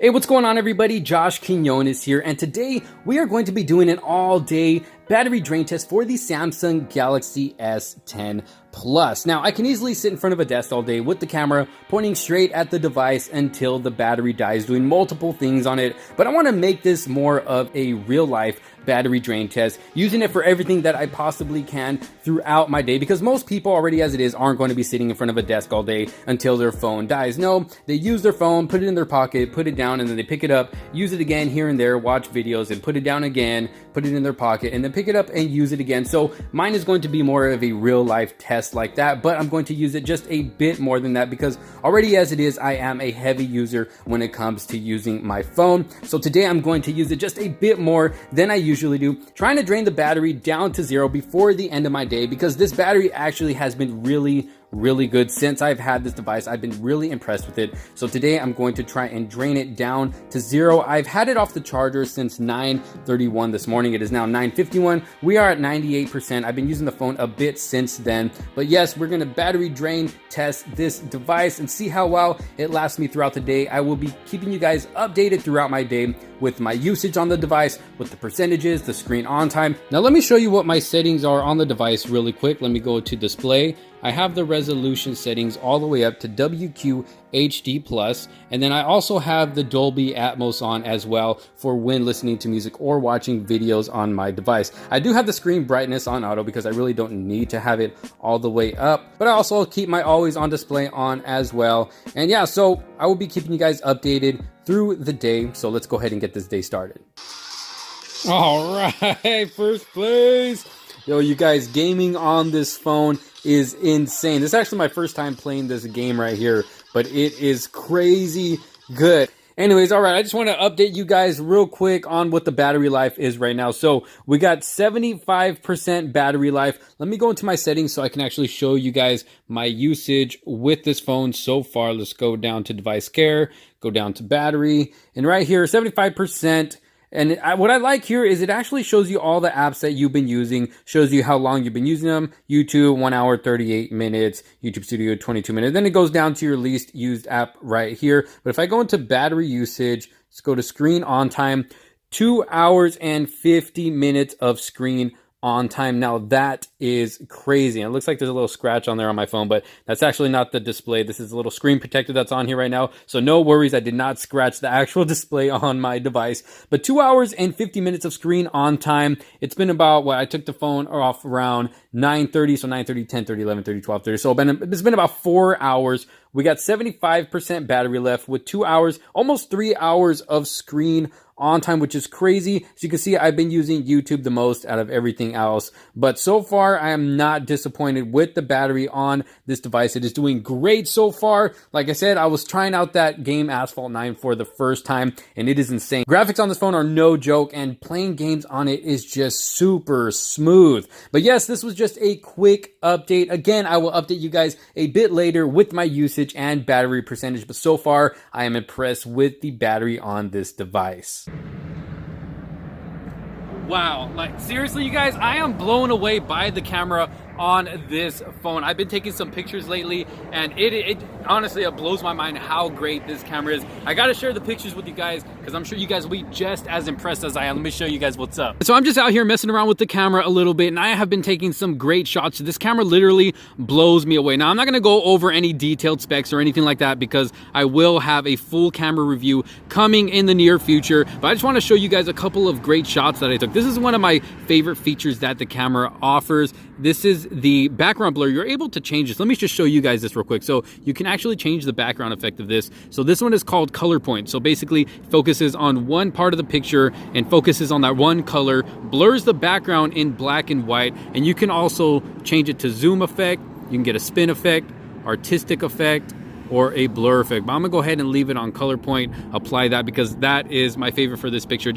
Hey, what's going on everybody? Josh Quinones here, and today we are going to be doing an all-day battery drain test for the Samsung Galaxy S10 Plus. Now, I can easily sit in front of a desk all day with the camera pointing straight at the device until the battery dies, doing multiple things on it, but I want to make this more of a real-life battery drain test, using it for everything that I possibly can throughout my day, because most people already as it is aren't going to be sitting in front of a desk all day until their phone dies. No, they use their phone, put it in their pocket, put it down, and then they pick it up, use it again here and there, watch videos, and put it down again, put it in their pocket, and then pick it up and use it again. So mine is going to be more of a real life test like that, but I'm going to use it just a bit more than that because already as it is, I am a heavy user when it comes to using my phone. So today I'm going to use it just a bit more than I usually do, trying to drain the battery down to zero before the end of my day, because this battery actually has been really good since I've had this device. I've been really impressed with it. So today I'm going to try and drain it down to zero. I've had it off the charger since 9:31 this morning. It is now 9:51. We are at 98%. I've been using the phone a bit since then. But yes, we're gonna battery drain test this device and see how well it lasts me throughout the day. I will be keeping you guys updated throughout my day with my usage on the device, with the percentages, the screen on time. Now let me show you what my settings are on the device really quick. Let me go to display. I have the resolution settings all the way up to WQHD+, and then I also have the Dolby Atmos on as well for when listening to music or watching videos on my device. I do have the screen brightness on auto because I really don't need to have it all the way up, but I also keep my always on display on as well. And yeah, so I will be keeping you guys updated through the day. So let's go ahead and get this day started. All right, first place. Yo, you guys, gaming on this phone is insane. This is actually my first time playing this game right here, but it is crazy good. Anyways, all right, I just want to update you guys real quick on what the battery life is right now. So we got 75% battery life. Let me go into my settings so I can actually show you guys my usage with this phone so far. Let's go down to device care, go down to battery, and right here, 75%. And what I like here is it actually shows you all the apps that you've been using, shows you how long you've been using them. YouTube, 1 hour, 38 minutes, YouTube Studio, 22 minutes. Then it goes down to your least used app right here. But if I go into battery usage, let's go to screen on time, 2 hours and 50 minutes of screen on time. Now that is crazy. And it looks like there's a little scratch on there on my phone, but that's actually not the display. This is a little screen protector that's on here right now. So no worries, I did not scratch the actual display on my device. But 2 hours and 50 minutes of screen on time. It's been about, well, I took the phone off around 9:30, so 9:30, 10:30, 11:30, 12:30. So it's been about 4 hours. We got 75% battery left with 2 hours, almost 3 hours of screen on time, which is crazy. As you can see, I've been using YouTube the most out of everything else, but so far I am not disappointed with the battery on this device. It is doing great so far. Like I said, I was trying out that game Asphalt 9 for the first time, and it is insane. Graphics on this phone are no joke, and playing games on it is just super smooth. But yes, this was just a quick update. Again, I will update you guys a bit later with my usage and battery percentage, but so far I am impressed with the battery on this device. Wow, like seriously you guys, I am blown away by the camera on this phone. I've been taking some pictures lately, and it honestly, it blows my mind how great this camera is. I gotta share the pictures with you guys because I'm sure you guys will be just as impressed as I am. Let me show you guys what's up. So I'm just out here messing around with the camera a little bit, and I have been taking some great shots. This camera literally blows me away. Now I'm not gonna go over any detailed specs or anything like that because I will have a full camera review coming in the near future, but I just want to show you guys a couple of great shots that I took. This is one of my favorite features that the camera offers. This is the background blur. You're able to change this. Let me just show you guys this real quick. So you can actually change the background effect of this. So this one is called color point. So basically focuses on one part of the picture and focuses on that one color, blurs the background in black and white. And you can also change it to zoom effect. You can get a spin effect, artistic effect, or a blur effect. But I'm gonna go ahead and leave it on color point, apply that because that is my favorite for this picture.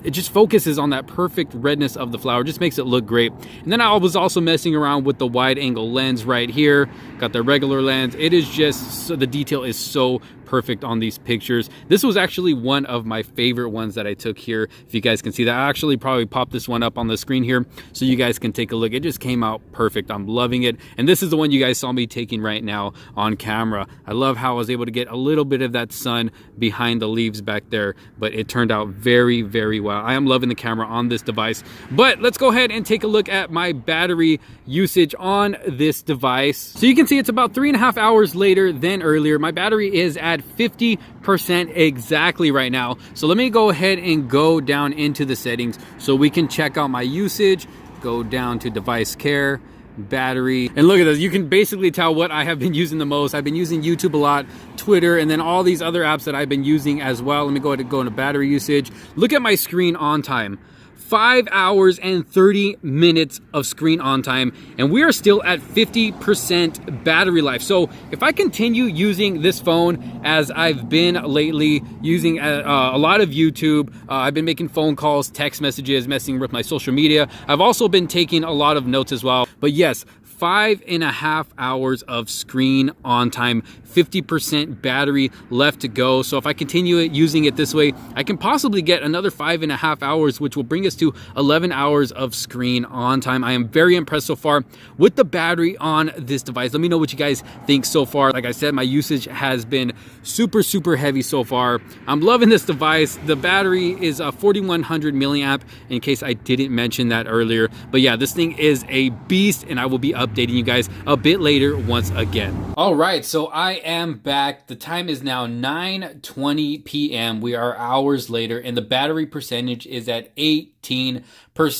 It just focuses on that perfect redness of the flower, just makes it look great. And then I was also messing around with the wide angle lens right here. Got the regular lens. It is just, so the detail is so perfect on these pictures. This was actually one of my favorite ones that I took here. If you guys can see that, I actually probably popped this one up on the screen here so you guys can take a look. It just came out perfect. I'm loving it. And this is the one you guys saw me taking right now on camera. I love how I was able to get a little bit of that sun behind the leaves back there, but it turned out very, very well. I am loving the camera on this device. But let's go ahead and take a look at my battery usage on this device. So you can see it's about 3.5 hours later than earlier. My battery is at 50% exactly right now. So let me go ahead and go down into the settings so we can check out my usage. Go down to device care, battery, and look at this. You can basically tell what I have been using the most. I've been using YouTube a lot, Twitter, and then all these other apps that I've been using as well. Let me go ahead and go into battery usage. Look at my screen on time. 5 hours and 30 minutes of screen on time, and we are still at 50% battery life. So if I continue using this phone as I've been lately, using a lot of YouTube, I've been making phone calls, text messages, messing with my social media. I've also been taking a lot of notes as well. But yes, 5.5 hours of screen on time, 50% battery left to go. So if I continue using it this way, I can possibly get another 5.5 hours, which will bring us to 11 hours of screen on time. I am very impressed so far with the battery on this device. Let me know what you guys think so far. Like I said, my usage has been super, super heavy so far. I'm loving this device. The battery is a 4100 milliamp, in case I didn't mention that earlier. But yeah, this thing is a beast, and I will be updating you guys a bit later once again. All right, so I am back. The time is now 9:20 p.m. We are hours later, and the battery percentage is at 18%,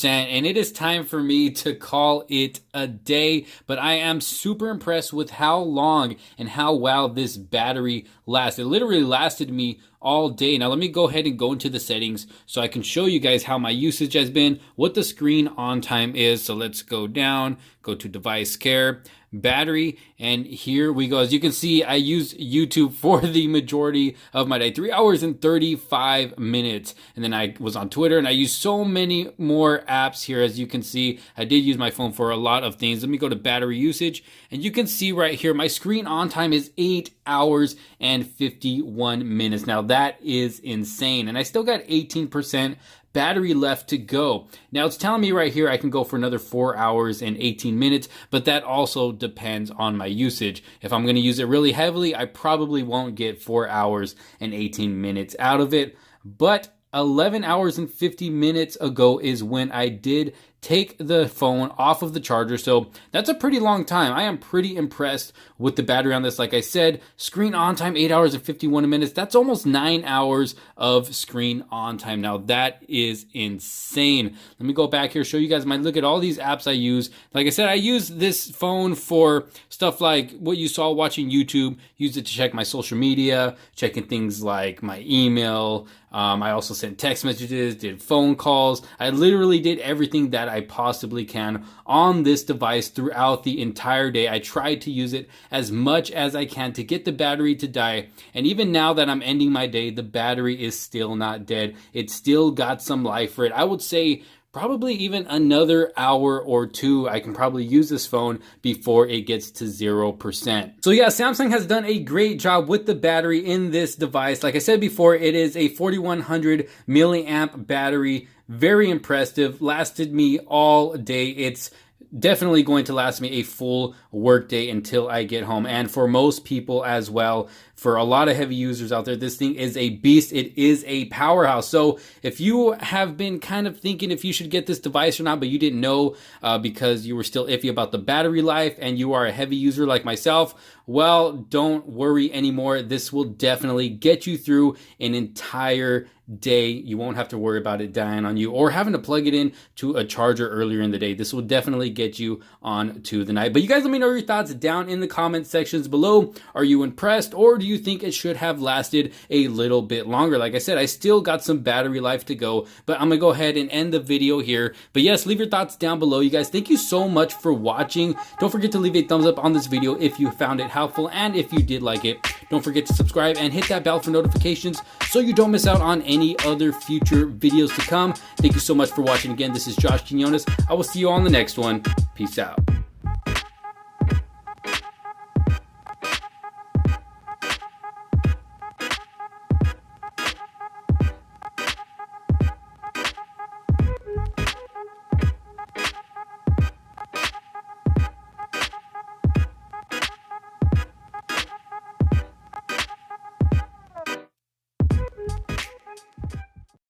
and it is time for me to call it a day. But I am super impressed with how long and how well this battery lasts. It literally lasted me all day. Now let me go ahead and go into the settings so I can show you guys how my usage has been, what the screen on time is. So let's go down, go to device care, battery, and here we go. As you can see, I use YouTube for the majority of my day, 3 hours and 35 minutes. And then I was on Twitter, and I used so many more apps here. As you can see, I did use my phone for a lot of things. Let me go to battery usage, and you can see right here, my screen on time is 8 hours and 51 minutes. Now that is insane. And I still got 18% battery left to go. Now it's telling me right here I can go for another 4 hours and 18 minutes, but that also depends on my usage. If I'm going to use it really heavily, I probably won't get 4 hours and 18 minutes out of it. But 11 hours and 50 minutes ago is when I did take the phone off of the charger. So that's a pretty long time. I am pretty impressed with the battery on this. Like I said, screen on time, 8 hours and 51 minutes. That's almost 9 hours of screen on time. Now that is insane. Let me go back here, show you guys my look at all these apps I use. Like I said, I use this phone for stuff like what you saw watching YouTube. Use it to check my social media, checking things like my email. I also sent text messages, did phone calls. I literally did everything that I possibly can on this device throughout the entire day. I tried to use it as much as I can to get the battery to die. And even now that I'm ending my day, the battery is still not dead. It's still got some life for it. I would say probably even another hour or two, I can probably use this phone before it gets to 0%. So yeah, Samsung has done a great job with the battery in this device. Like I said before, it is a 4100 milliamp battery. Very impressive. Lasted me all day. It's definitely going to last me a full workday until I get home. And for most people as well, for a lot of heavy users out there, this thing is a beast. It is a powerhouse. So if you have been kind of thinking if you should get this device or not, but you didn't know because you were still iffy about the battery life and you are a heavy user like myself, well, don't worry anymore. This will definitely get you through an entire day. You won't have to worry about it dying on you or having to plug it in to a charger earlier in the day. This will definitely get you on to the night. But you guys let me know your thoughts down in the comment sections below. Are you impressed, or do you think it should have lasted a little bit longer? Like I said, I still got some battery life to go, but I'm gonna go ahead and end the video here. But yes, leave your thoughts down below. You guys, thank you so much for watching. Don't forget to leave a thumbs up on this video if you found it helpful, and if you did like it, don't forget to subscribe and hit that bell for notifications so you don't miss out on any other future videos to come. Thank you so much for watching. Again, this is Josh Quinones. I will see you on the next one. Peace out.